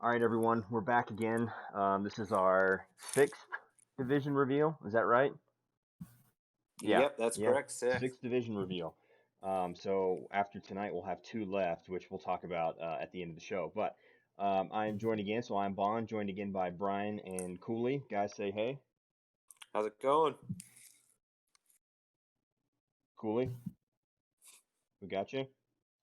All right, everyone, we're back again. This is our sixth division reveal. Is that right? Yeah, Yep, that's yeah, correct, six. sixth division reveal. So after tonight, we'll have two left, which we'll talk about at the end of the show. But I am joined again, so I'm Bond, joined again by Brian and Cooley. Guys, say hey. How's it going? Cooley, we got you.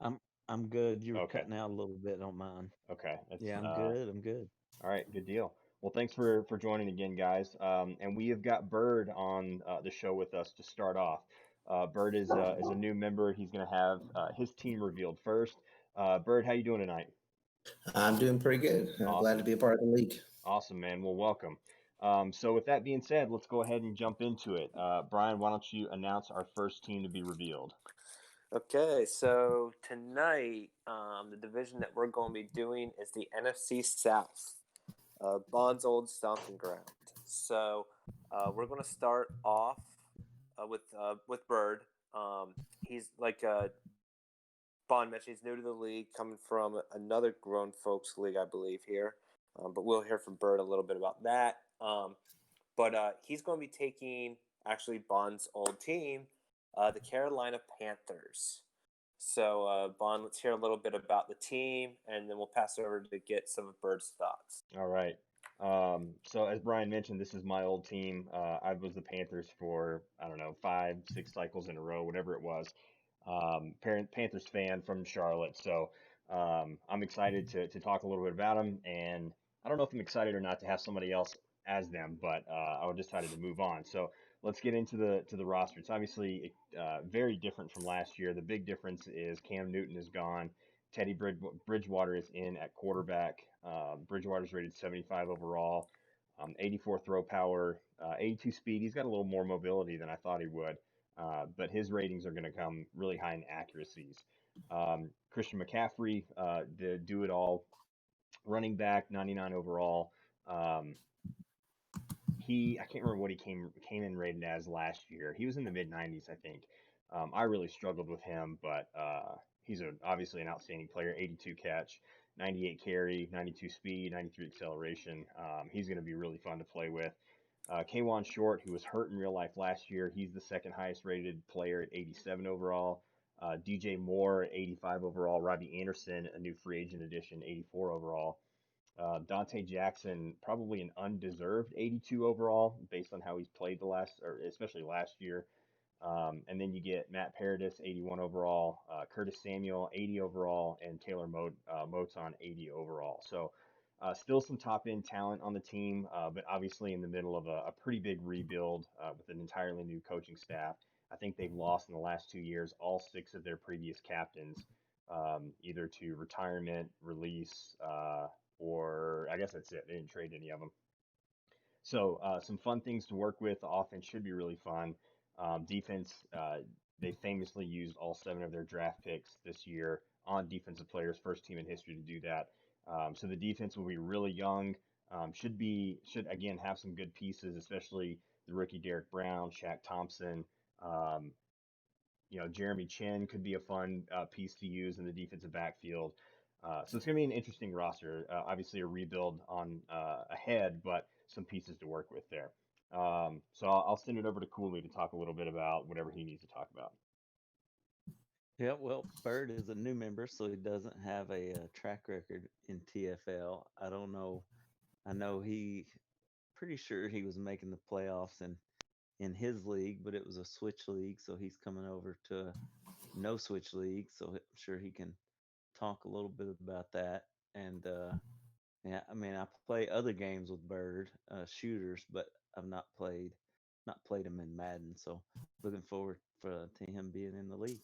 I'm I'm good. You were Okay, cutting out a little bit on mine. okay. That's Yeah, I'm good. I'm good. all right. Good deal. Well, thanks for joining again, guys. And we have got Bird on the show with us to start off. Bird is a new member. He's going to have his team revealed first. Bird, how you doing tonight? I'm doing pretty good. Glad to Awesome, be a part of the league. awesome, man. Well, welcome. So with that being said, let's go ahead and jump into it. Brian, why don't you announce our first team to be revealed? Okay, so tonight, the division that we're going to be doing is the NFC South, Bond's old stomping ground. So we're going to start off with Bird. He's like Bond mentioned, he's new to the league, coming from another grown folks league, I believe, here. But we'll hear from Bird a little bit about that. But he's going to be taking actually Bond's old team, the Carolina Panthers. So, Bond, let's hear a little bit about the team, and then we'll pass it over to get some of Bird's thoughts. All right. So as Brian mentioned, this is my old team. I was the Panthers for, I don't know, 5, 6 cycles in a row, whatever it was. Panthers fan from Charlotte. So I'm excited to talk a little bit about them. And I don't know if I'm excited or not to have somebody else as them, but I decided to move on. So let's get into the roster. It's obviously very different from last year. The big difference is Cam Newton is gone. Teddy Bridgewater is in at quarterback. Bridgewater's rated 75 overall, 84 throw power, 82 speed. He's got a little more mobility than I thought he would, but his ratings are going to come really high in accuracies. Christian McCaffrey, the do-it-all running back, 99 overall. Um, I can't remember what he came in rated as last year. He was in the mid 90s, I think. I really struggled with him, but he's obviously an outstanding player. 82 catch, 98 carry, 92 speed, 93 acceleration. He's going to be really fun to play with. Kwan Short, who was hurt in real life last year, he's the second highest rated player at 87 overall. DJ Moore, 85 overall. Robbie Anderson, a new free agent addition, 84 overall. Dante Jackson, probably an undeserved 82 overall based on how he's played or especially last year. And then you get Matt Paradis, 81 overall, Curtis Samuel, 80 overall, and Taylor Moton, 80 overall. So still some top end talent on the team, but obviously in the middle of a pretty big rebuild with an entirely new coaching staff. I think they've lost in the last 2 years all 6 of their previous captains, either to retirement, release, or I guess that's it. They didn't trade any of them. So some fun things to work with. The offense should be really fun. Defense, they famously used all 7 of their draft picks this year on defensive players, first team in history to do that. So the defense will be really young. Should again have some good pieces, especially the rookie Derek Brown, Shaq Thompson. Um, Jeremy Chin could be a fun piece to use in the defensive backfield. So it's going to be an interesting roster. Obviously, a rebuild on ahead, but some pieces to work with there. So I'll send it over to Cooley to talk a little bit about whatever he needs to talk about. Yeah, well, Bird is a new member, so he doesn't have a track record in TFL. I don't know. I know pretty sure he was making the playoffs in his league, but it was a switch league, so he's coming over to a no switch league. So I'm sure he can talk a little bit about that. And yeah, I mean, I play other games with Bird, shooters, but I've not played him in Madden. So looking forward to him being in the league.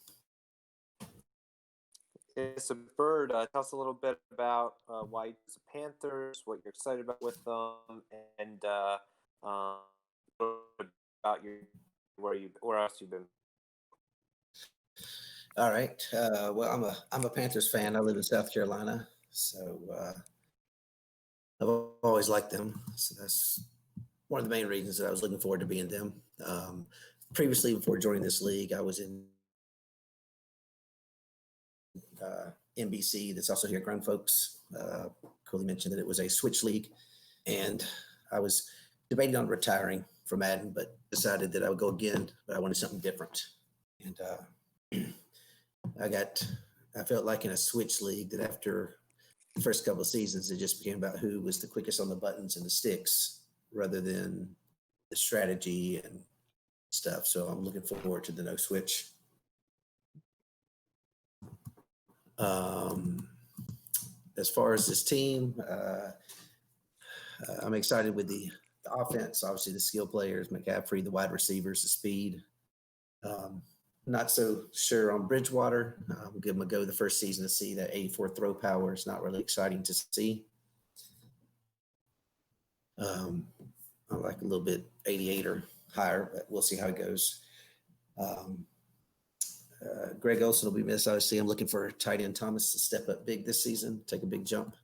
Yeah, so Bird, tell us a little bit about why you choose the Panthers, what you're excited about with them, and a little bit about where else you've been. All right. Well, I'm a Panthers fan. I live in South Carolina, so I've always liked them. So that's one of the main reasons that I was looking forward to being them. Previously, before joining this league, I was in NBC. That's also here, Grown Folks Cooley mentioned that it was a switch league, and I was debating on retiring from Madden, but decided that I would go again, but I wanted something different. And I felt like in a switch league that after the first couple of seasons, it just became about who was the quickest on the buttons and the sticks rather than the strategy and stuff. So I'm looking forward to the no switch. As far as this team, I'm excited with the offense. Obviously, the skill players, McCaffrey, the wide receivers, the speed. Not so sure on Bridgewater. We'll give him a go the first season to see that 84 throw power is not really exciting to see. I like a little bit 88 or higher, but we'll see how it goes. Greg Olsen will be missed. Obviously, I'm looking for tight end Thomas to step up big this season, take a big jump.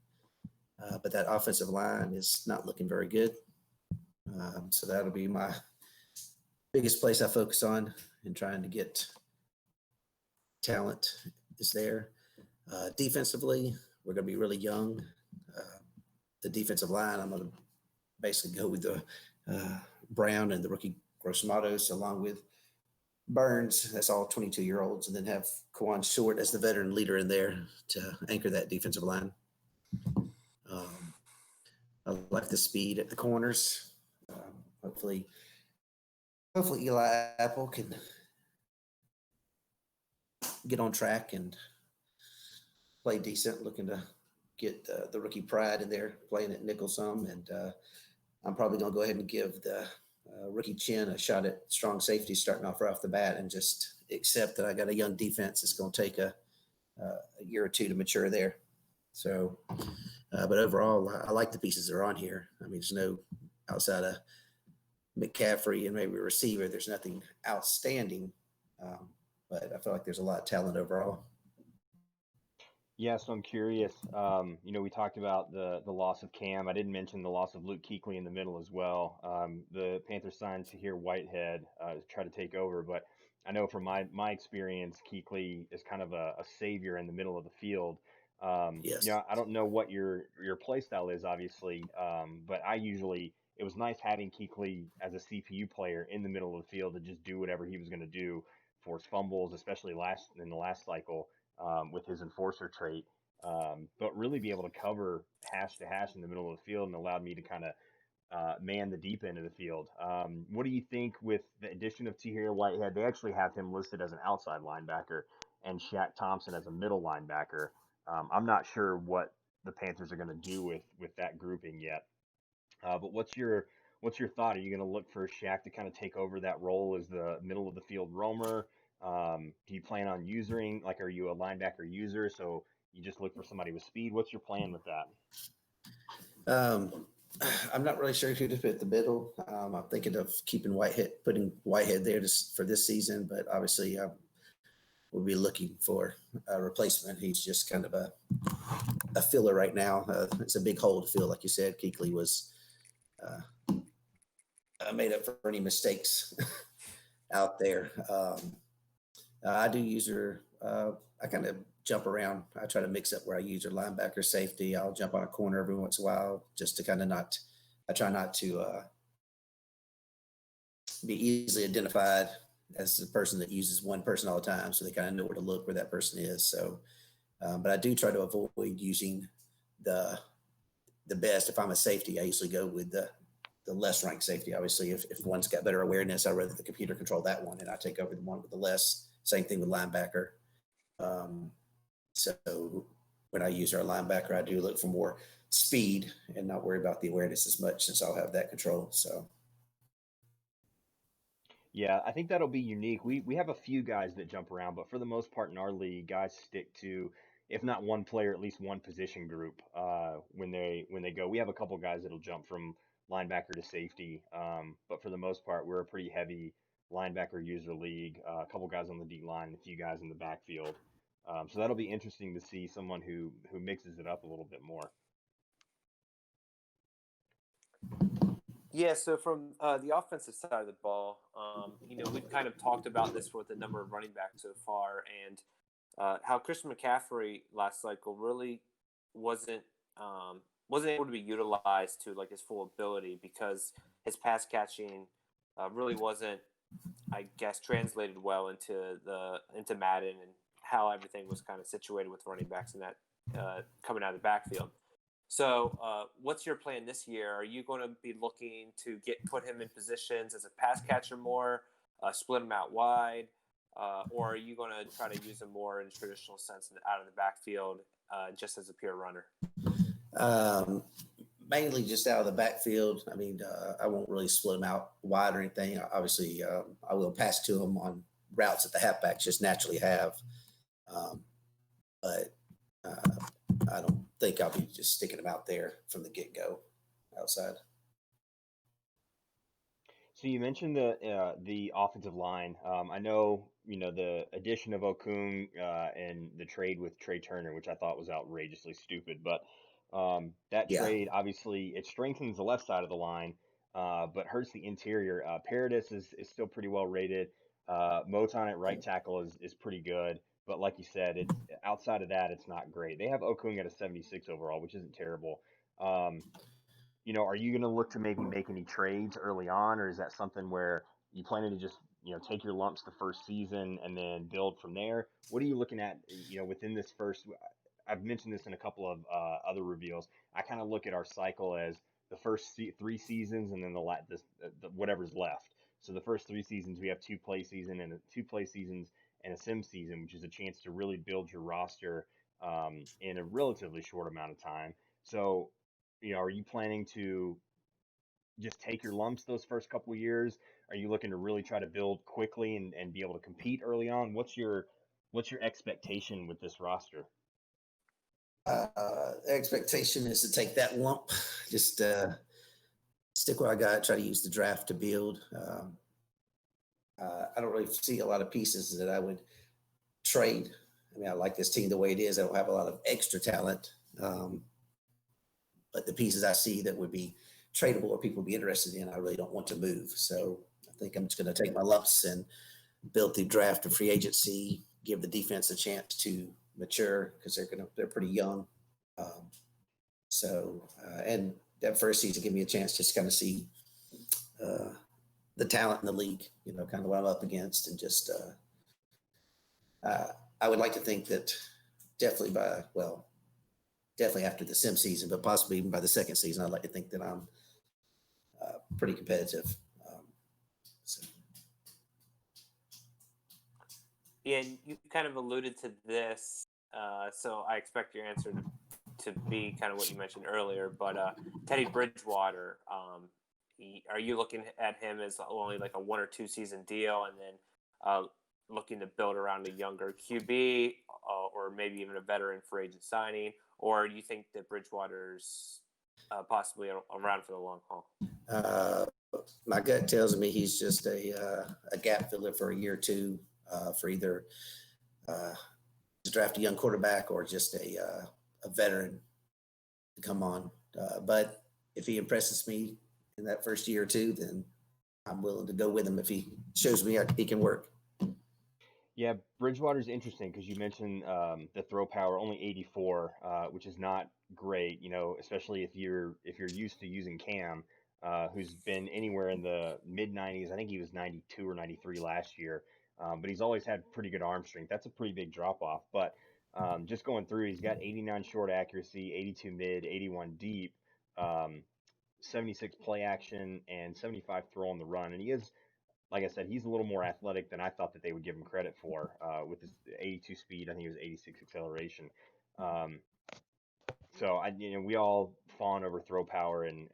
But that offensive line is not looking very good. So that'll be my biggest place I focus on in trying to get talent is there. Defensively, we're going to be really young. The defensive line, I'm going to basically go with the Brown and the rookie Gross-Matos along with Burns. That's all 22-year-olds, and then have Kwan Short as the veteran leader in there to anchor that defensive line. I like the speed at the corners. Hopefully Eli Apple can get on track and play decent, looking to get the rookie Pride in there playing at nickel some. And I'm probably going to go ahead and give the rookie Chin a shot at strong safety starting off right off the bat and just accept that I got a young defense that's going to take a year or two to mature there. So, but overall, I like the pieces that are on here. I mean, there's no outside of McCaffrey and maybe a receiver. There's nothing outstanding, but I feel like there's a lot of talent overall. Yeah, so I'm curious. We talked about the loss of Cam. I didn't mention the loss of Luke Kuechly in the middle as well. The Panthers signed Tahir Whitehead to try to take over, but I know from my experience, Kuechly is kind of a savior in the middle of the field. Yes. I don't know what your play style is, obviously, but it was nice having Kuechly as a CPU player in the middle of the field to just do whatever he was going to do, force fumbles, especially in the last cycle. With his enforcer trait, but really be able to cover hash to hash in the middle of the field and allowed me to kind of man the deep end of the field. What do you think with the addition of Tahir Whitehead? They actually have him listed as an outside linebacker and Shaq Thompson as a middle linebacker. I'm not sure what the Panthers are going to do with that grouping yet. But what's your thought? Are you going to look for Shaq to kind of take over that role as the middle of the field roamer? Do you plan on are you a linebacker user? So you just look for somebody with speed. What's your plan with that? I'm not really sure who to put the middle. I'm thinking of putting Whitehead there for this season, but obviously we'll be looking for a replacement. He's just kind of a filler right now. It's a big hole to fill, like you said. Kuechly was made up for any mistakes out there. I do user. I kind of jump around. I try to mix up where I use your linebacker, safety. I'll jump on a corner every once in a while just to kind of I try not to be easily identified as the person that uses one person all the time, so they kind of know where to look where that person is. So, but I do try to avoid using the best. If I'm a safety, I usually go with the less ranked safety. Obviously, if one's got better awareness, I'd rather the computer control that one, and I take over the one with the less. Same thing with linebacker. So when I use our linebacker, I do look for more speed and not worry about the awareness as much, since I'll have that control. So. Yeah, I think that'll be unique. We have a few guys that jump around, but for the most part in our league, guys stick to, if not one player, at least one position group when they go. We have a couple guys that'll jump from linebacker to safety, but for the most part, we're a pretty heavy linebacker user league. A couple guys on the D line, a few guys in the backfield. So that'll be interesting to see someone who mixes it up a little bit more. Yeah, so from the offensive side of the ball, we've kind of talked about this with the number of running backs so far, and how Christian McCaffrey last cycle really wasn't wasn't able to be utilized to like his full ability because his pass catching really wasn't, I guess, translated well into Madden and how everything was kind of situated with running backs and that coming out of the backfield. So, what's your plan this year? Are you going to be looking to put him in positions as a pass catcher more, split him out wide, or are you going to try to use him more in a traditional sense out of the backfield, just as a pure runner? Mainly just out of the backfield. I mean, I won't really split them out wide or anything. Obviously, I will pass to them on routes that the halfbacks just naturally have. But I don't think I'll be just sticking them out there from the get-go outside. So you mentioned the offensive line. I know the addition of Okung and the trade with Trey Turner, which I thought was outrageously stupid. But that Yeah. trade obviously it strengthens the left side of the line, but hurts the interior. Paradis is still pretty well rated. Moton at right tackle is pretty good, but like you said, it's outside of that, it's not great. They have Okung at a 76 overall, which isn't terrible. Are you going to look to maybe make any trades early on, or is that something where you planning to just, take your lumps the first season and then build from there? What are you looking at, within this first? I've mentioned this in a couple of other reveals. I kind of look at our cycle as the first 3 seasons and then the whatever's left. So the first 3 seasons we have 2 play seasons and a sim season, which is a chance to really build your roster in a relatively short amount of time. So are you planning to just take your lumps those first couple of years? Are you looking to really try to build quickly and be able to compete early on? What's your expectation with this roster? Expectation is to take that lump, just stick where I got, try to use the draft to build. I don't really see a lot of pieces that I would trade. I mean, I like this team the way it is. I don't have a lot of extra talent. But the pieces I see that would be tradable or people would be interested in, I really don't want to move. So I think I'm just going to take my lumps and build the draft and free agency, give the defense a chance to mature because they're pretty young. And that first season give me a chance just to kind of see the talent in the league, kind of what I'm up against, and just I would like to think that definitely definitely after the sim season, but possibly even by the second season, I'd like to think that I'm pretty competitive. So. Yeah, and you kind of alluded to this, so I expect your answer to be kind of what you mentioned earlier. But Teddy Bridgewater, are you looking at him as only like a 1 or 2 season deal, and then looking to build around a younger QB or maybe even a veteran free agent signing? Or do you think that Bridgewater's possibly around for the long haul? My gut tells me he's just a gap filler for a year or two for either to draft a young quarterback or just a veteran to come on. But if he impresses me in that first year or two, then I'm willing to go with him if he shows me he can work. Yeah, Bridgewater's interesting because you mentioned the throw power only 84, which is not great. Especially if you're used to using Cam, who's been anywhere in the mid 90s. I think he was 92 or 93 last year, but he's always had pretty good arm strength. That's a pretty big drop off. But just going through, he's got 89 short accuracy, 82 mid, 81 deep, 76 play action, and 75 throw on the run, and he is, like I said, he's a little more athletic than I thought that they would give him credit for with his 82 speed. I think it was 86 acceleration. So we all fawn over throw power, and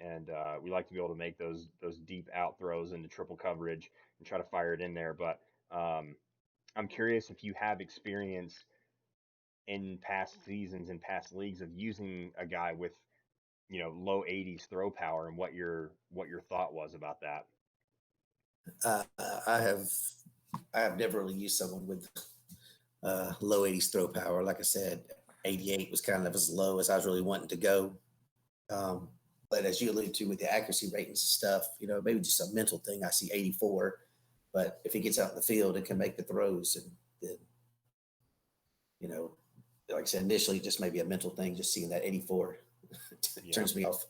we like to be able to make those deep out throws into triple coverage and try to fire it in there. But I'm curious if you have experience in past seasons and past leagues of using a guy with low 80s throw power, and what your thought was about that. I have never really used someone with low 80s throw power. Like I said, 88 was kind of as low as I was really wanting to go. But as you alluded to with the accuracy ratings and stuff, maybe just a mental thing. I see 84, but if he gets out in the field and can make the throws, and then, like I said, initially just maybe a mental thing, just seeing that 84 Yeah. Turns me off.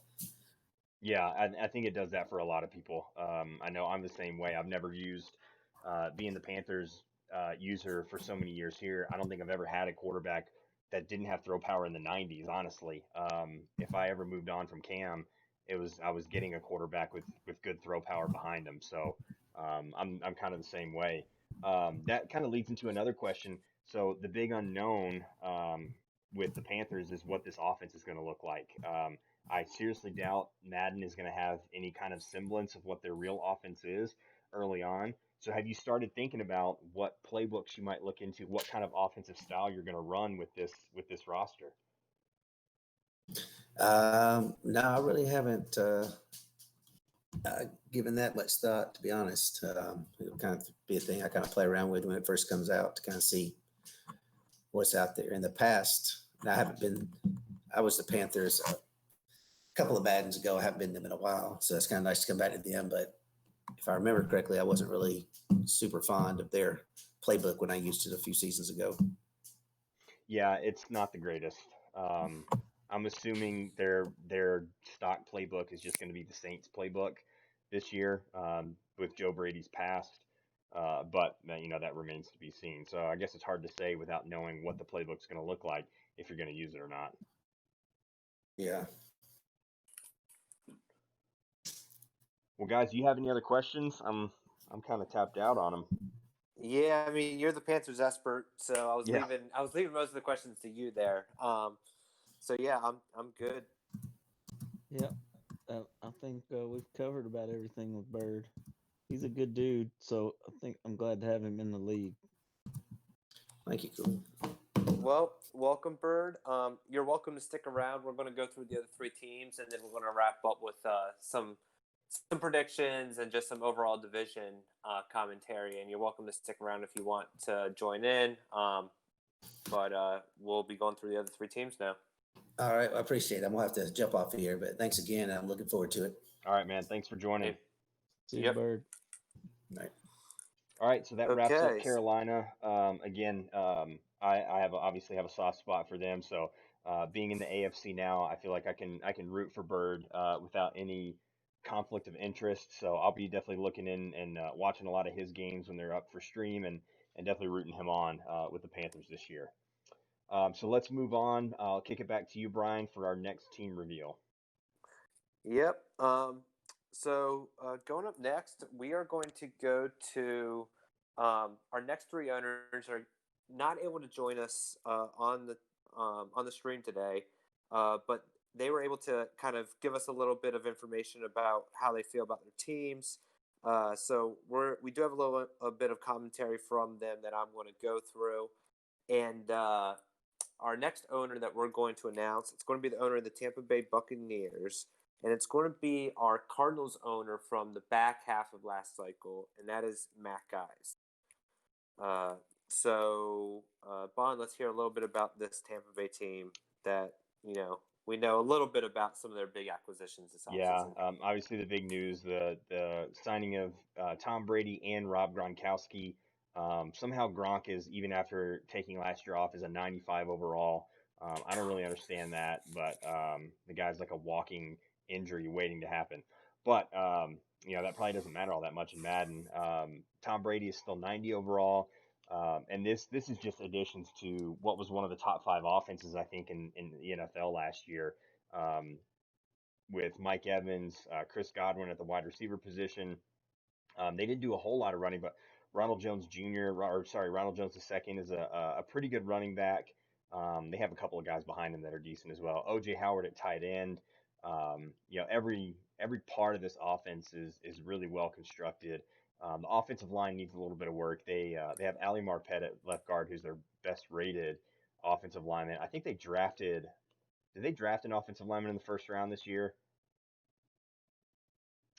Yeah, I think it does that for a lot of people. I know I'm the same way. I've never used, being the Panthers user for so many years here. I don't think I've ever had a quarterback that didn't have throw power in the 90s, honestly. If I ever moved on from Cam, I was getting a quarterback with good throw power behind him. So I'm kind of the same way. That kind of leads into another question. So the big unknown with the Panthers is what this offense is going to look like. I seriously doubt Madden is going to have any kind of semblance of what their real offense is early on. So have you started thinking about what playbooks you might look into, what kind of offensive style you're going to run with this roster? No, I really haven't given that much thought, to be honest. It'll kind of be a thing I kind of play around with when it first comes out to kind of see what's out there. In the past, and I was the Panthers a couple of Maddens ago. I haven't been them in a while, so it's kind of nice to come back to them. But if I remember correctly, I wasn't really super fond of their playbook when I used it a few seasons ago. Yeah, it's not the greatest. Um, I'm assuming their stock playbook is just going to be the Saints playbook this year with Joe Brady's past. But that remains to be seen. So I guess it's hard to say without knowing what the playbook's going to look like if you're going to use it or not. Yeah. Well, guys, do you have any other questions? I'm kind of tapped out on them. Yeah, I mean, you're the Panthers expert, so Yeah. I was leaving most of the questions to you there. So yeah, I'm good. Yep. I think we've covered about everything with Bird. He's a good dude, so I think I'm glad to have him in the league. Thank you, Cool. Well, welcome, Bird. You're welcome to stick around. We're going to go through the other three teams, and then we're going to wrap up with some predictions and just some overall division commentary. And you're welcome to stick around if you want to join in. But we'll be going through the other three teams now. All right. I appreciate it. I'm going to have to jump off here, but thanks again. I'm looking forward to it. All right, man. Thanks for joining. See you, Bird. All right. All right, so that wraps up Okay. Carolina. Again, I obviously have a soft spot for them. So being in the AFC now, I feel like I can root for Bird without any conflict of interest. So I'll be definitely looking in and watching a lot of his games when they're up for stream, and definitely rooting him on with the Panthers this year. So let's move on. I'll kick it back to you, Brian, for our next team reveal. Yep. So going up next, we are going to go to our next three owners are not able to join us on the stream today, but they were able to kind of give us a little bit of information about how they feel about their teams. So we do have a bit of commentary from them that I'm going to go through, and our next owner that we're going to announce, it's going to be the owner of the Tampa Bay Buccaneers. And it's going to be our Cardinals owner from the back half of last cycle, and that is Matt Guys. Bond, let's hear a little bit about this Tampa Bay team that, we know a little bit about some of their big acquisitions this Yeah, offseason. obviously the big news, the signing of Tom Brady and Rob Gronkowski. Somehow Gronk is, even after taking last year off, is a 95 overall. I don't really understand that, but the guy's like a walking injury waiting to happen. But that probably doesn't matter all that much in Madden. Tom Brady is still 90 overall. And this is just additions to what was one of the top 5 offenses, I think, in the NFL last year. With Mike Evans, Chris Godwin at the wide receiver position. They didn't do a whole lot of running, but Ronald Jones II is a pretty good running back. They have a couple of guys behind him that are decent as well. O.J. Howard at tight end. Every part of this offense is really well constructed. The offensive line needs a little bit of work. They have Ali Marpet at left guard, who's their best rated offensive lineman. I think did they draft an offensive lineman in the first round this year?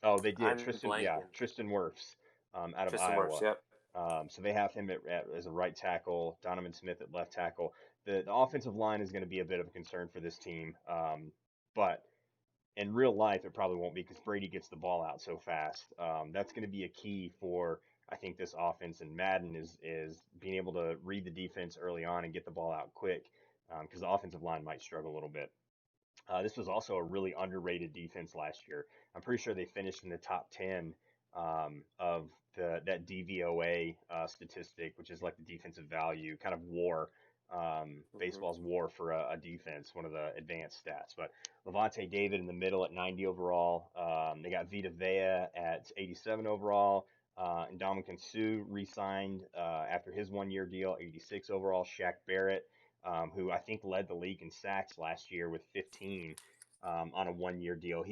Oh, they did. I'm blanking. Tristan Wirfs out of Tristan Wirfs, Iowa. yep. So they have him as a right tackle, Donovan Smith at left tackle. The offensive line is going to be a bit of a concern for this team. But in real life, it probably won't be because Brady gets the ball out so fast. That's going to be a key for, I think, this offense in Madden is being able to read the defense early on and get the ball out quick because the offensive line might struggle a little bit. This was also a really underrated defense last year. I'm pretty sure they finished in the top 10 of that DVOA statistic, which is like the defensive value, kind of war, Mm-hmm. baseball's war for a defense, one of the advanced stats. But Levante David in the middle at 90 overall. They got Vita Vea at 87 overall. And Dominican Sue re-signed after his 1 year deal, 86 overall. Shaq Barrett, who I think led the league in sacks last year with 15 on a 1 year deal.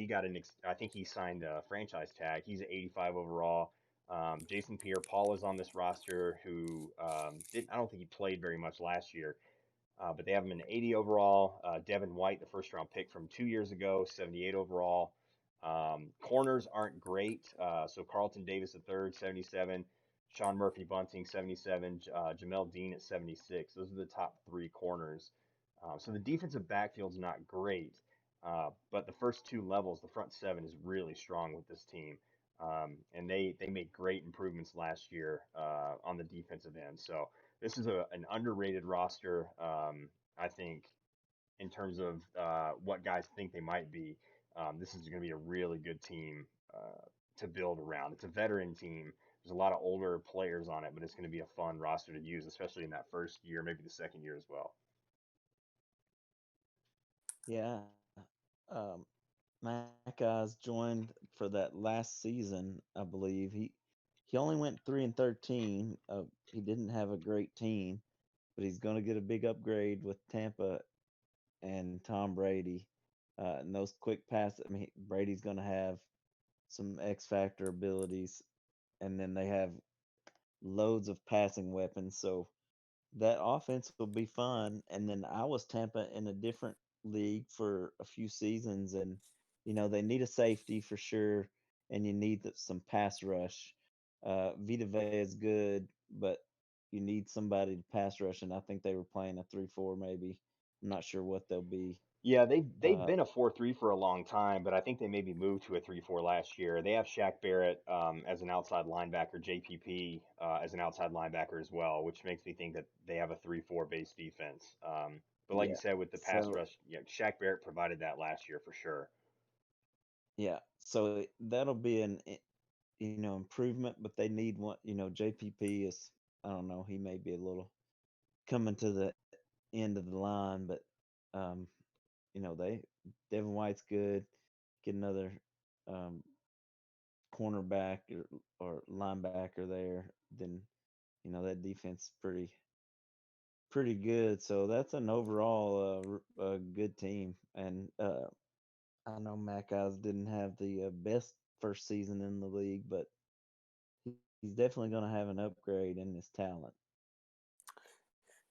I think he signed a franchise tag. He's at 85 overall. Jason Pierre-Paul is on this roster, who I don't think he played very much last year, but they have him in 80 overall. Devin White, the first round pick from 2 years ago, 78 overall. Corners aren't great. So Carlton Davis III, 77. Sean Murphy Bunting, 77. Jamel Dean at 76. Those are the top three corners. So the defensive backfield's not great, but the first two levels, the front seven, is really strong with this team. And they made great improvements last year on the defensive end. So this is an underrated roster. I think in terms of what guys think they might be, this is going to be a really good team to build around. It's a veteran team. There's a lot of older players on it, but it's going to be a fun roster to use, especially in that first year, maybe the second year as well. Yeah. Um, Mac guys joined for that last season, I believe. He only went 3-13. He didn't have a great team, but he's going to get a big upgrade with Tampa and Tom Brady. And those quick passes. I mean, Brady's going to have some X factor abilities, and then they have loads of passing weapons. So that offense will be fun. And then I was Tampa in a different league for a few seasons, and they need a safety for sure, and you need some pass rush. Vita Vea is good, but you need somebody to pass rush, and I think they were playing a 3-4 maybe. I'm not sure what they'll be. Yeah, they've Uh, been a 4-3 for a long time, but I think they maybe moved to a 3-4 last year. They have Shaq Barrett as an outside linebacker, JPP as an outside linebacker as well, which makes me think that they have a 3-4 base defense. But like you yeah. said, with the pass So rush, yeah, Shaq Barrett provided that last year for sure. yeah, so that'll be an improvement, but they need one. JPP is, I don't know, he may be a little coming to the end of the line, but um, they Devin White's good. Get another um cornerback or linebacker there, then that defense is pretty good. So that's an overall good team, and I know Mac Eyes didn't have the best first season in the league, but he's definitely going to have an upgrade in his talent.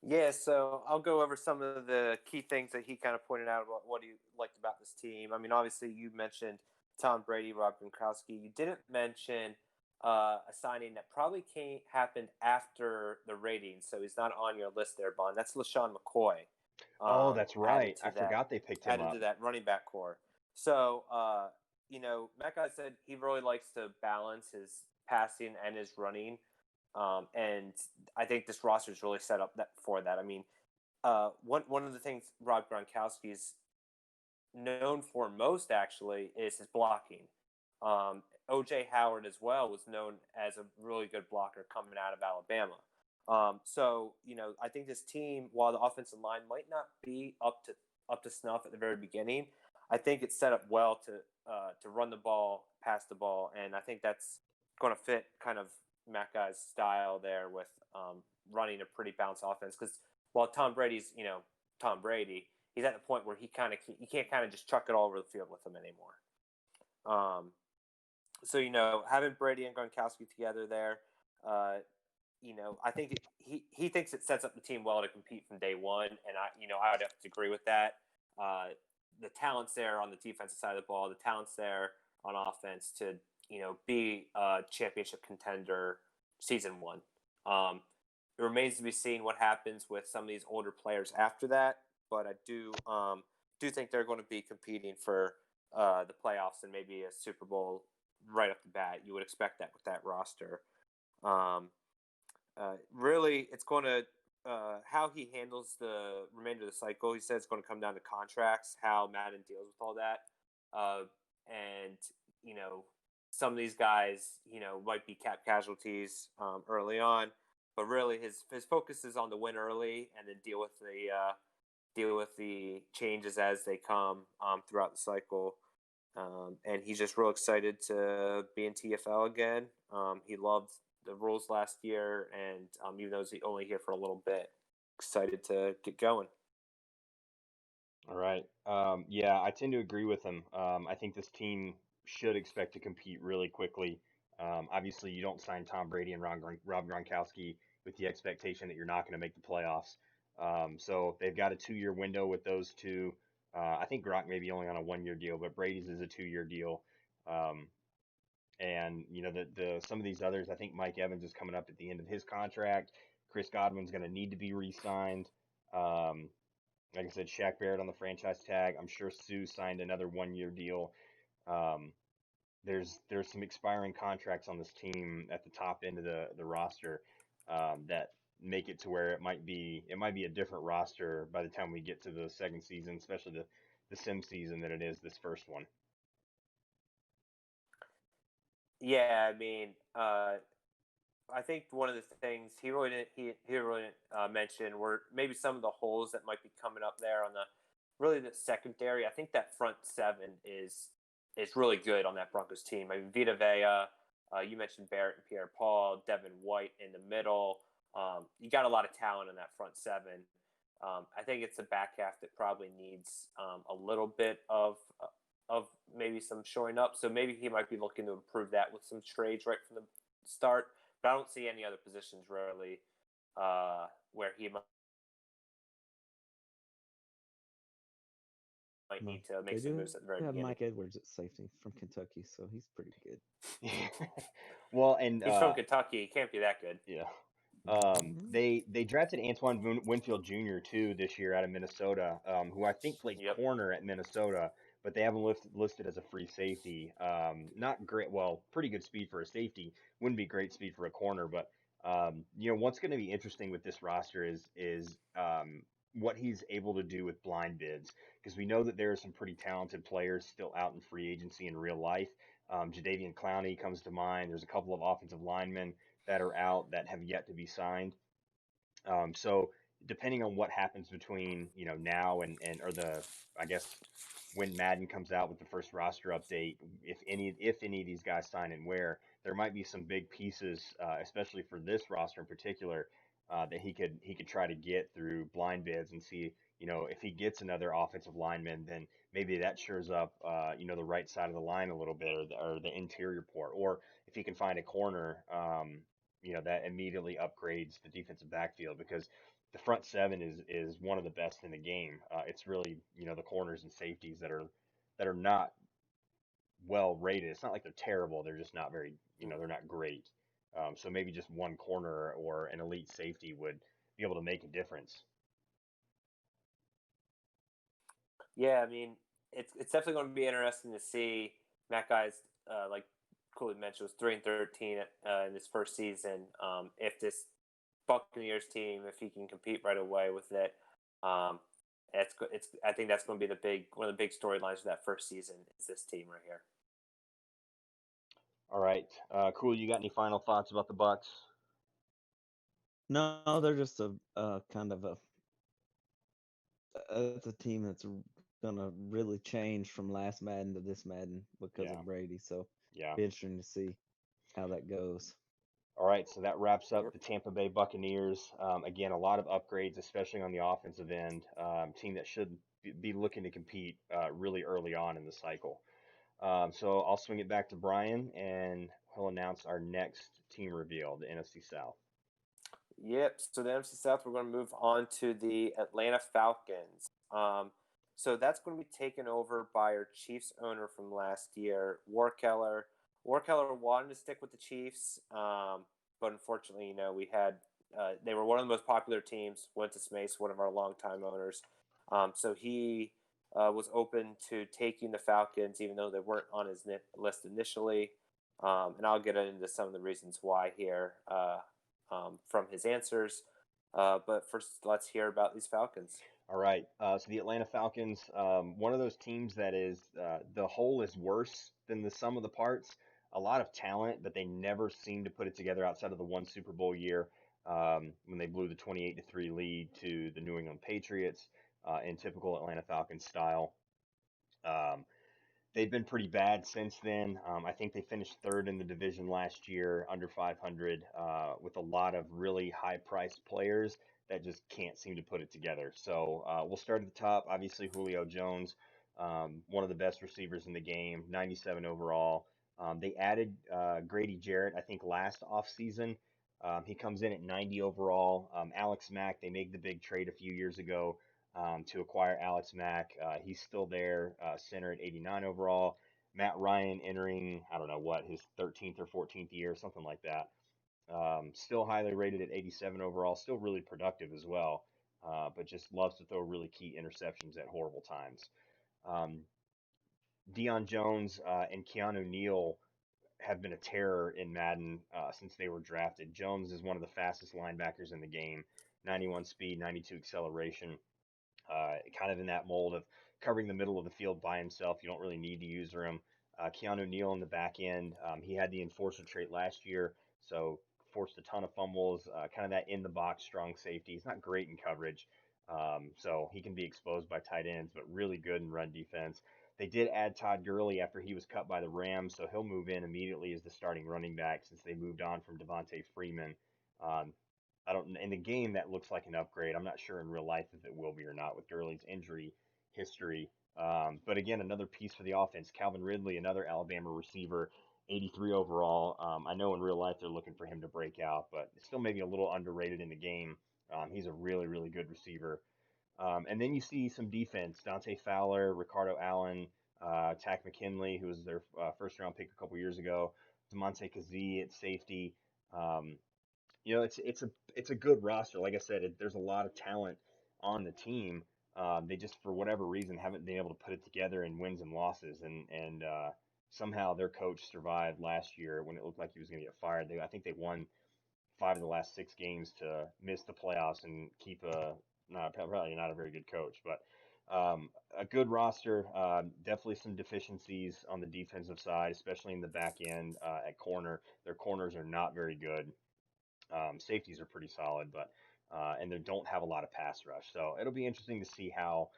Yeah, so I'll go over some of the key things that he kind of pointed out about what he liked about this team. I mean, obviously, you mentioned Tom Brady, Rob Gronkowski. You didn't mention a signing that probably happened after the ratings, so he's not on your list there, Bond. That's LaShawn McCoy, Oh, that's added right. I to that forgot they picked him up. running back core. So, Matt guy said he really likes to balance his passing and his running. And I think this roster is really set up for that. I mean, one of the things Rob Gronkowski is known for most actually is his blocking. OJ Howard as well was known as a really good blocker coming out of Alabama. So I think this team, while the offensive line might not be up to snuff at the very beginning, I think it's set up well to run the ball, pass the ball, and I think that's going to fit kind of Matt Guy's style there with running a pretty balanced offense. Because while Tom Brady's Tom Brady, he's at the point where you can't kind of just chuck it all over the field with him anymore. So having Brady and Gronkowski together there, I think he thinks it sets up the team well to compete from day one, and I would have to agree with that. The talent's there on the defensive side of the ball, the talent's there on offense to be a championship contender season one. It remains to be seen what happens with some of these older players after that, but I do think they're going to be competing for the playoffs and maybe a Super Bowl right off the bat. You would expect that with that roster. Really, it's going to how he handles the remainder of the cycle. He said it's going to come down to contracts, how Madden deals with all that, and some of these guys might be cap casualties early on, but really his focus is on the win early and then deal with the changes as they come throughout the cycle. And he's just real excited to be in TFL again. He loved the rules last year, and even though he's only here for a little bit, excited to get going. All right. Yeah, I tend to agree with him. I think this team should expect to compete really quickly. Obviously, you don't sign Tom Brady and Rob Gronkowski with the expectation that you're not going to make the playoffs. So they've got a 2-year window with those two. I think Gronk may be only on a 1-year deal, but Brady's is a 2-year deal. Um, and the some of these others, I think Mike Evans is coming up at the end of his contract. Chris Godwin's going to need to be re-signed. Um, like I said, Shaq Barrett on the franchise tag. I'm sure Sue signed another 1-year deal. Um, there's some expiring contracts on this team at the top end of the roster that make it to where it might be a different roster by the time we get to the second season, especially the sim season, than it is this first one. Yeah, I mean, I think one of the things he really didn't mention were maybe some of the holes that might be coming up there on the secondary. I think that front seven is really good on that Broncos team. I mean, Vita Vea, you mentioned Barrett and Pierre-Paul, Devin White in the middle. You got a lot of talent in that front seven. I think it's the back half that probably needs a little bit of maybe some showing up. So maybe he might be looking to improve that with some trades right from the start. But I don't see any other positions really where he might need to make some moves at the very beginning. Mike Edwards at safety from Kentucky, so he's pretty good. Well, and he's from Kentucky. He can't be that good. Yeah. They drafted Antoine Winfield Jr. too this year out of Minnesota, who I think played corner at Minnesota, but they have him listed as a free safety. Not great, well, pretty good speed for a safety. Wouldn't be great speed for a corner, but what's going to be interesting with this roster is what he's able to do with blind bids, because we know that there are some pretty talented players still out in free agency in real life. Jadeveon Clowney comes to mind. There's a couple of offensive linemen that are out that have yet to be signed. So depending on what happens between now and or I guess when Madden comes out with the first roster update, if any of these guys sign and where, there might be some big pieces, especially for this roster in particular, that he could try to get through blind bids and see if he gets another offensive lineman, then maybe that shores up the right side of the line a little bit, or the interior port, or if he can find a corner. That immediately upgrades the defensive backfield, because the front seven is one of the best in the game. It's really the corners and safeties that are not well rated. It's not like they're terrible. They're just not very they're not great. So maybe just one corner or an elite safety would be able to make a difference. Yeah, I mean, it's definitely going to be interesting to see. Matt Guy's, like Cooley mentioned, was 3-13 in his first season. If this Buccaneers team, if he can compete right away with it, I think that's going to be one of the big storylines for that first season is this team right here. All right, Cool. You got any final thoughts about the Bucs? No, they're just a kind of it's a team that's gonna really change from last Madden to this Madden because of Brady. So yeah, be interesting to see how that goes. All right, so that wraps up the Tampa Bay Buccaneers. Again, a lot of upgrades, especially on the offensive end. Team that should be looking to compete really early on in the cycle. So I'll swing it back to Brian, and he'll announce our next team reveal, the NFC South. Yep. So the NFC South, we're going to move on to the Atlanta Falcons. So that's going to be taken over by our Chiefs owner from last year, Warkeller. Warkeller wanted to stick with the Chiefs, but unfortunately, they were one of the most popular teams. Went to Smace, one of our longtime owners. So he was open to taking the Falcons, even though they weren't on his list initially. And I'll get into some of the reasons why here from his answers. But first, let's hear about these Falcons. All right. So the Atlanta Falcons, one of those teams that is the whole is worse than the sum of the parts. A lot of talent, but they never seem to put it together outside of the one Super Bowl year when they blew the 28-3 lead to the New England Patriots in typical Atlanta Falcons style. Um, they've been pretty bad since then. I think they finished third in the division last year, under 500, with a lot of really high-priced players that just can't seem to put it together. So we'll start at the top. Obviously, Julio Jones, one of the best receivers in the game, 97 overall. They added Grady Jarrett, I think, last offseason. He comes in at 90 overall. Alex Mack, they made the big trade a few years ago to acquire Alex Mack. He's still there, center at 89 overall. Matt Ryan entering, I don't know what, his 13th or 14th year, something like that. Still highly rated at 87 overall, still really productive as well, but just loves to throw really key interceptions at horrible times. Um, Deion Jones and Keanu Neal have been a terror in Madden since they were drafted. Jones is one of the fastest linebackers in the game, 91 speed, 92 acceleration, kind of in that mold of covering the middle of the field by himself. You don't really need to use him. Keanu Neal in the back end, he had the enforcer trait last year, so forced a ton of fumbles, kind of that in the box strong safety. He's not great in coverage, so he can be exposed by tight ends, but really good in run defense. They did add Todd Gurley after he was cut by the Rams, so he'll move in immediately as the starting running back since they moved on from Devontae Freeman. Um, I don't in the game that looks like an upgrade. I'm not sure in real life if it will be or not with Gurley's injury history. But again, another piece for the offense. Calvin Ridley, another Alabama receiver, 83 overall. I know in real life they're looking for him to break out, but still maybe a little underrated in the game. He's a really, really good receiver. And then you see some defense. Dante Fowler, Ricardo Allen, Tack McKinley, who was their first round pick a couple years ago. Demonte Kazee at safety. Um, it's a good roster. Like I said, there's a lot of talent on the team. They just for whatever reason haven't been able to put it together in wins and losses, and somehow their coach survived last year when it looked like he was going to get fired. I think they won 5 of the last 6 games to miss the playoffs and keep probably not a very good coach, but a good roster. Definitely some deficiencies on the defensive side, especially in the back end at corner. Their corners are not very good. Safeties are pretty solid, but and they don't have a lot of pass rush. So it'll be interesting to see how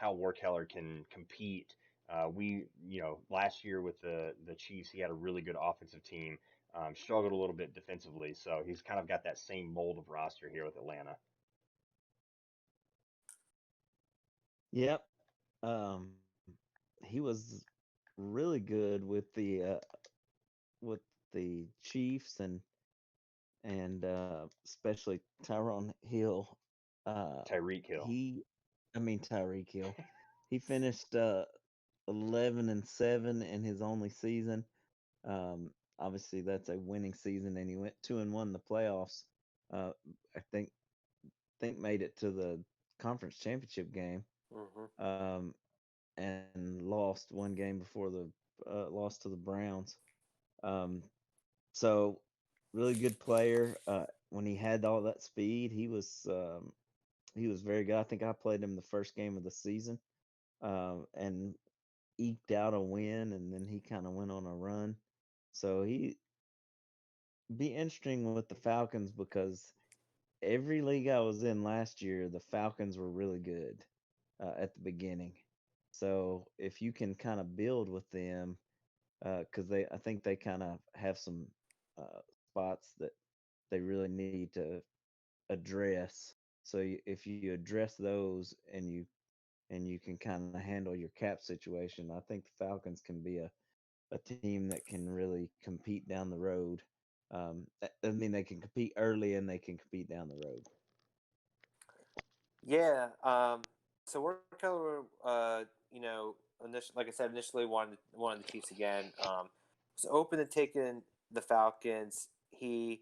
Warkeller can compete. Last year with the Chiefs, he had a really good offensive team. Struggled a little bit defensively, so he's kind of got that same mold of roster here with Atlanta. Yep. Um, he was really good with the Chiefs and especially Tyrone Hill. Uh, Tyreek Hill. Tyreek Hill. He finished 11-7 in his only season. Obviously, that's a winning season, and he went 2-1 in the playoffs. Uh, I think made it to the conference championship game. Mm-hmm. And lost one game before the lost to the Browns. Um, so really good player. When he had all that speed, he was very good. I think I played him the first game of the season, and eked out a win, and then he kind of went on a run. So he be interesting with the Falcons because every league I was in last year, the Falcons were really good at the beginning. So if you can kind of build with them, because I think they kind of have some spots that they really need to address. So if you address those and you can kind of handle your cap situation, I think the Falcons can be a team that can really compete down the road. They can compete early and they can compete down the road. Yeah. So Warkeller, like I said, initially wanted the Chiefs again. Was open to taking the Falcons. He's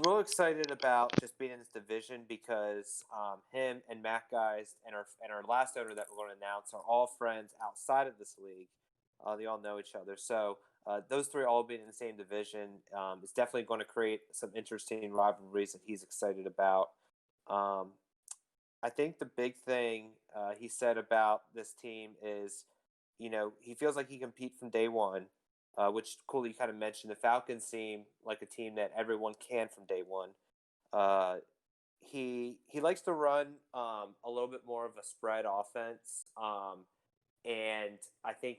real excited about just being in this division because him and Matt guys and our last owner that we're going to announce are all friends outside of this league. They all know each other. So those three all being in the same division is definitely going to create some interesting rivalries that he's excited about. Um, I think the big thing he said about this team is, he feels like he can compete from day one, which cool. You kind of mentioned the Falcons seem like a team that everyone can from day one. Uh, he likes to run a little bit more of a spread offense, and I think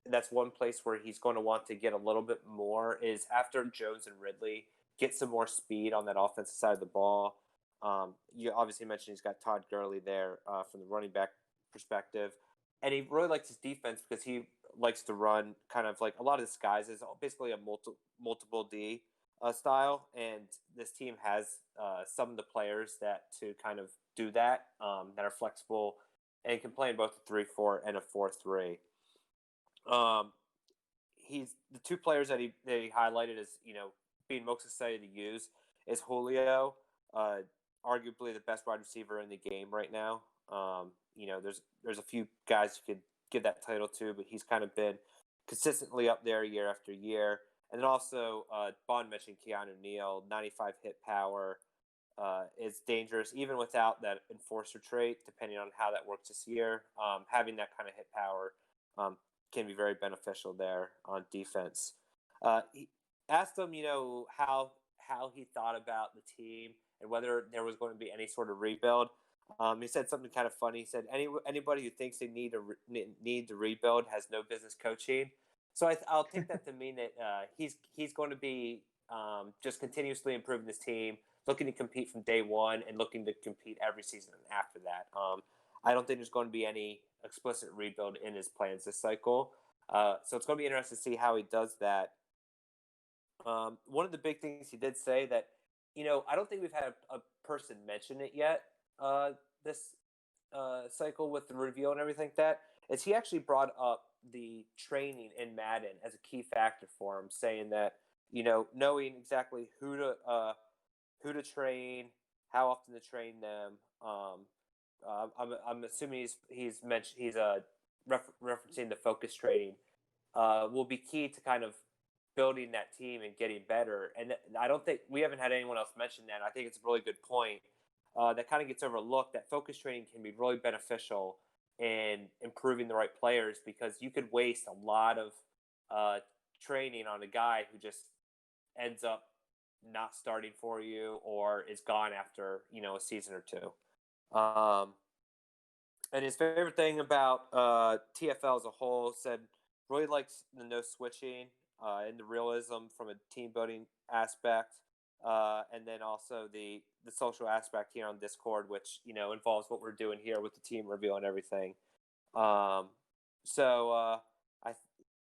that's one place where he's going to want to get a little bit more is after Jones and Ridley get some more speed on that offensive side of the ball. You obviously mentioned he's got Todd Gurley there from the running back perspective, and he really likes his defense because he likes to run kind of like a lot of this guys is basically a multiple D style, and this team has some of the players that to kind of do that that are flexible and can play in both a 3-4 and a 4-3. He's the two players that he highlighted as being most excited to use is Julio, arguably the best wide receiver in the game right now. There's a few guys you could give that title to, but he's kind of been consistently up there year after year. And then also, Bond mentioned Keanu Neal, 95 hit power is dangerous, even without that enforcer trait, depending on how that works this year. Having that kind of hit power can be very beneficial there on defense. He asked him, how he thought about the team and whether there was going to be any sort of rebuild. He said something kind of funny. He said, anybody who thinks they need to rebuild has no business coaching. So I'll take that to mean that he's going to be just continuously improving this team, looking to compete from day one and looking to compete every season after that. I don't think there's going to be any explicit rebuild in his plans this cycle. So it's going to be interesting to see how he does that. One of the big things he did say that, I don't think we've had a person mention it yet this cycle with the reveal and everything like that, is he actually brought up the training in Madden as a key factor for him, saying that, knowing exactly who to train, how often to train them. I'm assuming he's referencing the focus training will be key to kind of building that team and getting better. And I don't think we haven't had anyone else mention that. I think it's a really good point that kind of gets overlooked, that focus training can be really beneficial in improving the right players, because you could waste a lot of training on a guy who just ends up not starting for you or is gone after, a season or two. And his favorite thing about TFL as a whole, said really likes the no switching and the realism from a team building aspect. And then also the social aspect here on Discord, which, involves what we're doing here with the team reveal and everything. So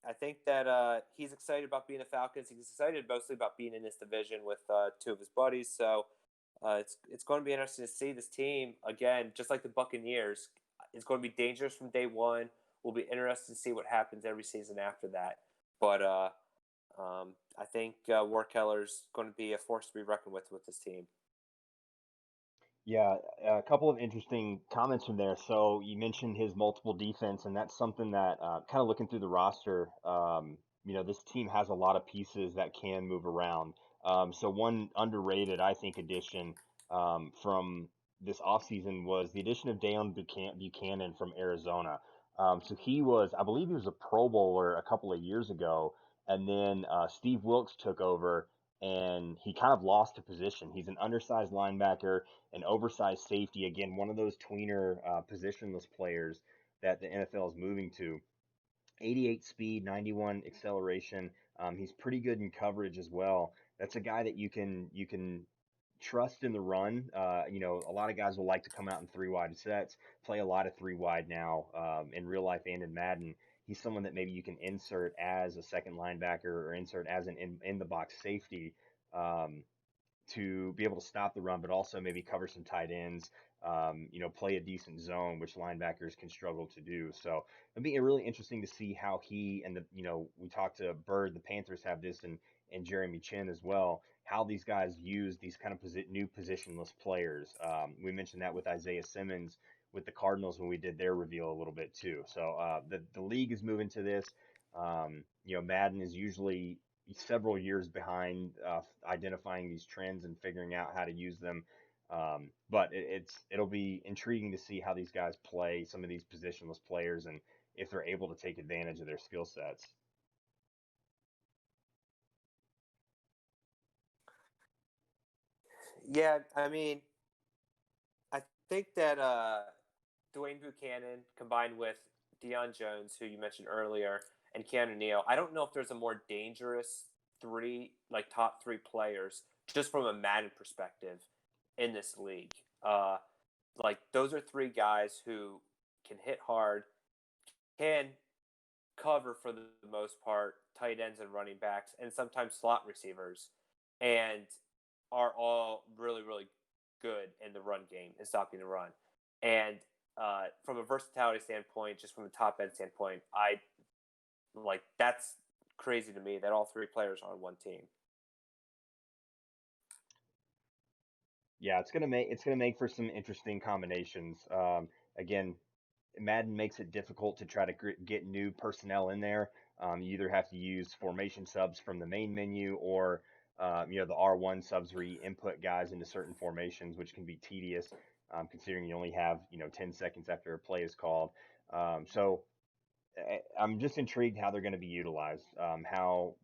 I think that he's excited about being the Falcons. He's excited mostly about being in this division with two of his buddies. So it's going to be interesting to see this team again, just like the Buccaneers. It's going to be dangerous from day one. We'll be interested to see what happens every season after that. But I think Warkeller's going to be a force to be reckoned with this team. Yeah, a couple of interesting comments from there. So you mentioned his multiple defense, and that's something that kind of looking through the roster, this team has a lot of pieces that can move around. So one underrated, I think, addition from this offseason was the addition of Deion Buchanan from Arizona. So I believe he was a Pro Bowler a couple of years ago, and then Steve Wilks took over, and he kind of lost a position. He's an undersized linebacker, an oversized safety. Again, one of those tweener positionless players that the NFL is moving to. 88 speed, 91 acceleration. He's pretty good in coverage as well. That's a guy that you can trust in the run. A lot of guys will like to come out in three wide sets, play a lot of three wide now in real life and in Madden. He's someone that maybe you can insert as a second linebacker or insert as an in the box safety. Um, to be able to stop the run, but also maybe cover some tight ends, play a decent zone, which linebackers can struggle to do. So it'd be really interesting to see how he and we talked to Bird, the Panthers have this, and Jeremy Chin as well, how these guys use these kind of new positionless players. We mentioned that with Isaiah Simmons with the Cardinals when we did their reveal a little bit too. So the league is moving to this. Madden is usually several years behind identifying these trends and figuring out how to use them. But it'll be intriguing to see how these guys play some of these positionless players and if they're able to take advantage of their skill sets. Yeah, I mean, I think that Dwayne Buchanan combined with Deion Jones, who you mentioned earlier, and Keanu Neal, I don't know if there's a more dangerous top three players, just from a Madden perspective, in this league. Those are three guys who can hit hard, can cover for the most part, tight ends and running backs, and sometimes slot receivers, and are all really, really good in the run game and stopping the run. And from a versatility standpoint, just from a top end standpoint, that's crazy to me that all three players are on one team. Yeah, it's gonna make for some interesting combinations. Again, Madden makes it difficult to try to get new personnel in there. You either have to use formation subs from the main menu or the R1 subs where you input guys into certain formations, which can be tedious, considering you only have 10 seconds after a play is called. So I'm just intrigued how they're going to be utilized. How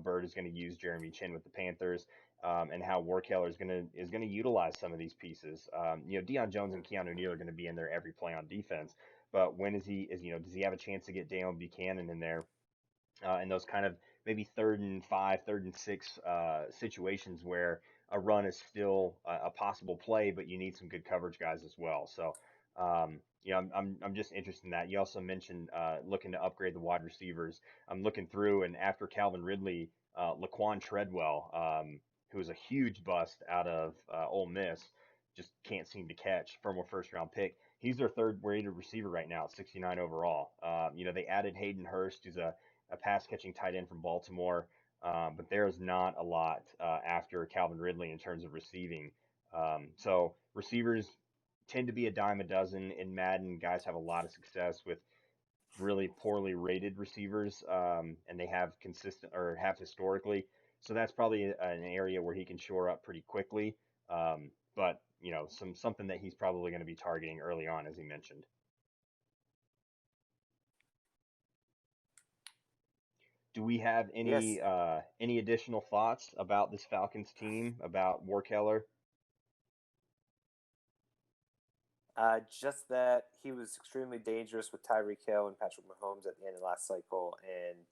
Bird is going to use Jeremy Chin with the Panthers, and how Warkeller is going to utilize some of these pieces. Deion Jones and Keanu Neal are going to be in there every play on defense, but when does he have a chance to get Daniel Buchanan in there in those kind of maybe 3rd and 5, 3rd and 6 situations where a run is still a possible play, but you need some good coverage guys as well. So, I'm just interested in that. You also mentioned looking to upgrade the wide receivers. I'm looking through, and after Calvin Ridley, Laquan Treadwell, who was a huge bust out of Ole Miss, just can't seem to catch from a first round pick. He's their third rated receiver right now at 69 overall. They added Hayden Hurst, who's a pass catching tight end from Baltimore. But there's not a lot after Calvin Ridley in terms of receiving. So receivers tend to be a dime a dozen in Madden. Guys have a lot of success with really poorly rated receivers, and they have consistent or have historically. So that's probably an area where he can shore up pretty quickly. But something that he's probably going to be targeting early on, as he mentioned. Do we have Yes. any additional thoughts about this Falcons team, about Warkeller? Just that he was extremely dangerous with Tyreek Hill and Patrick Mahomes at the end of last cycle, and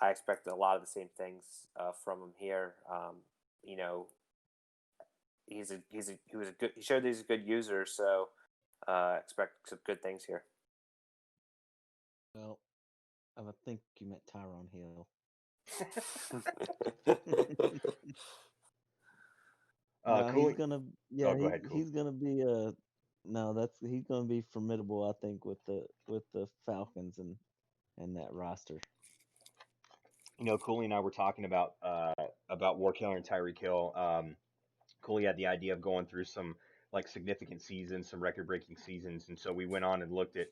I expect a lot of the same things from him here. He showed that he's a good user, so expect some good things here. Well, I think you meant Tyrone Hill. No, Cooley. he's gonna. Oh, Yeah, go ahead, Cool. he's gonna be he's gonna be formidable. I think with the Falcons and that roster. Cooley and I were talking about Warkeller and Tyreek Hill. Cooley had the idea of going through some like significant seasons, some record-breaking seasons, and so we went on and looked at